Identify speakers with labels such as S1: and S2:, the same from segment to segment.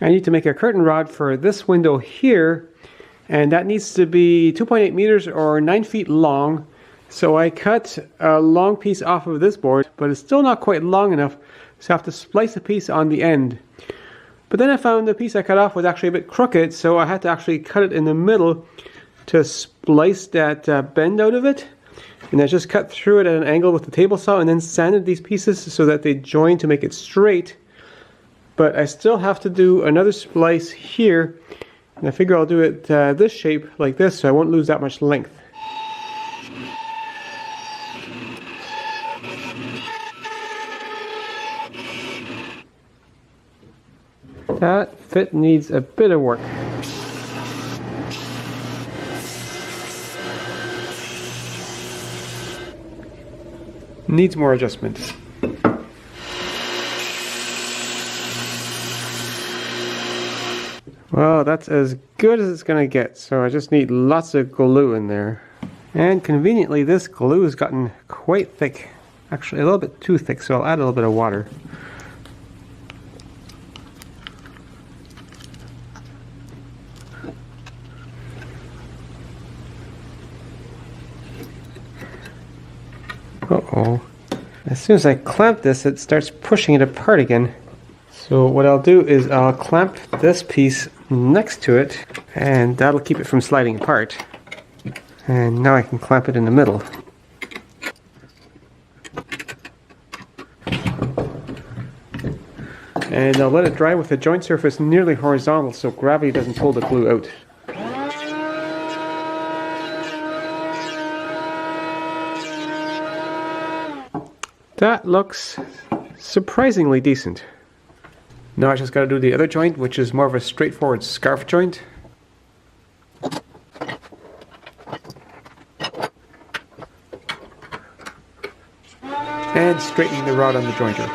S1: I need to make a curtain rod for this window here, and that needs to be 2.8 meters or 9 feet long. So I cut a long piece off of this board, but it's still not quite long enough, so I have to splice a piece on the end. But then I found the piece I cut off was actually a bit crooked, so I had to actually cut it in the middle to splice that bend out of it. And I just cut through it at an angle with the table saw and then sanded these pieces so that they join to make it straight. But I still have to do another splice here, and I figure I'll do it this shape like this so I won't lose that much length. That fit needs a bit of work. Needs more adjustment. Well, that's as good as it's going to get, so I just need lots of glue in there. And conveniently, this glue has gotten quite thick. Actually, a little bit too thick, so I'll add a little bit of water. Uh-oh. As soon as I clamp this, it starts pushing it apart again. So what I'll do is I'll clamp this piece next to it, and that'll keep it from sliding apart. And now I can clamp it in the middle. And I'll let it dry with the joint surface nearly horizontal so gravity doesn't pull the glue out. That looks surprisingly decent. Now I just got to do the other joint, which is more of a straightforward scarf joint. And straightening the rod on the jointer.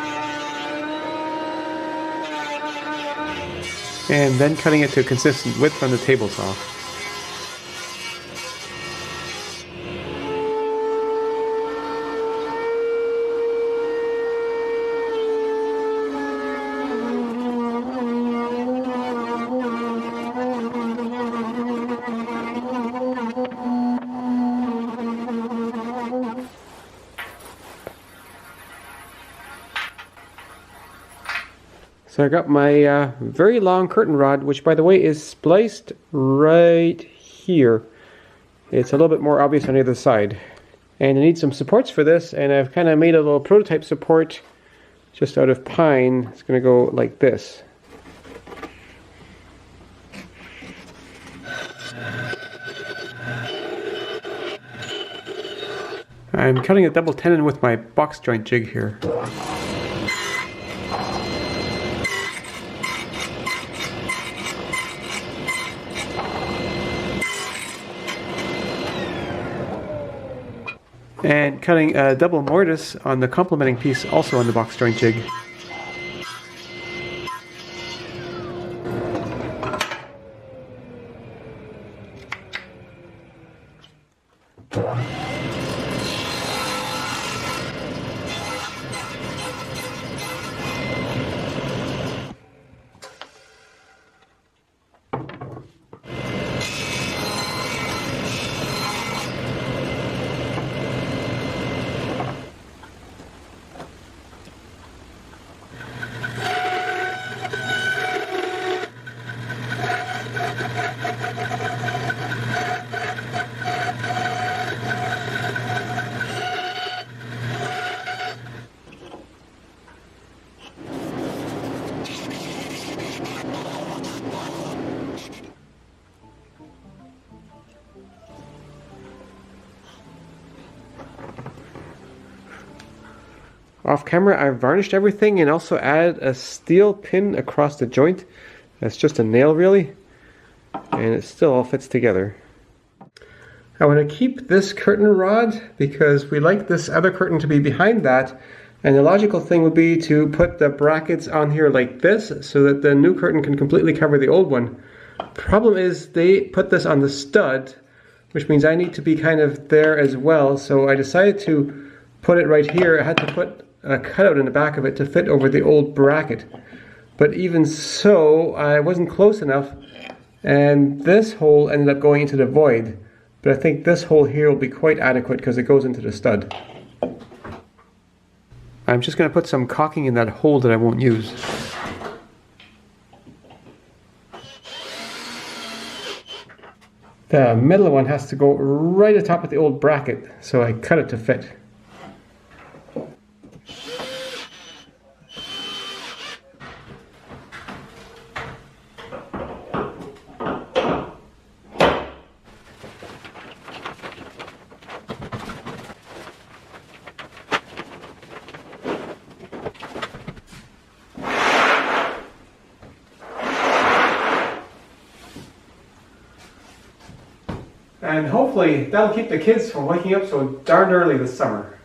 S1: And then cutting it to a consistent width on the table saw. So I got my very long curtain rod, which by the way is spliced right here. It's a little bit more obvious on the other side. And I need some supports for this, and I've kind of made a little prototype support just out of pine. It's going to go like this. I'm cutting a double tenon with my box joint jig here. And cutting a double mortise on the complementing piece also on the box joint jig. Off camera, I varnished everything and also added a steel pin across the joint. That's just a nail really, and it still all fits together. I want to keep this curtain rod because we like this other curtain to be behind that, and the logical thing would be to put the brackets on here like this so that the new curtain can completely cover the old one. Problem is they put this on the stud, which means I need to be kind of there as well, so I decided to put it right here. I had to put a cutout in the back of it to fit over the old bracket. But even so, I wasn't close enough, and this hole ended up going into the void. But I think this hole here will be quite adequate because it goes into the stud. I'm just going to put some caulking in that hole that I won't use. The middle one has to go right atop of the old bracket, so I cut it to fit. And hopefully that'll keep the kids from waking up so darn early this summer.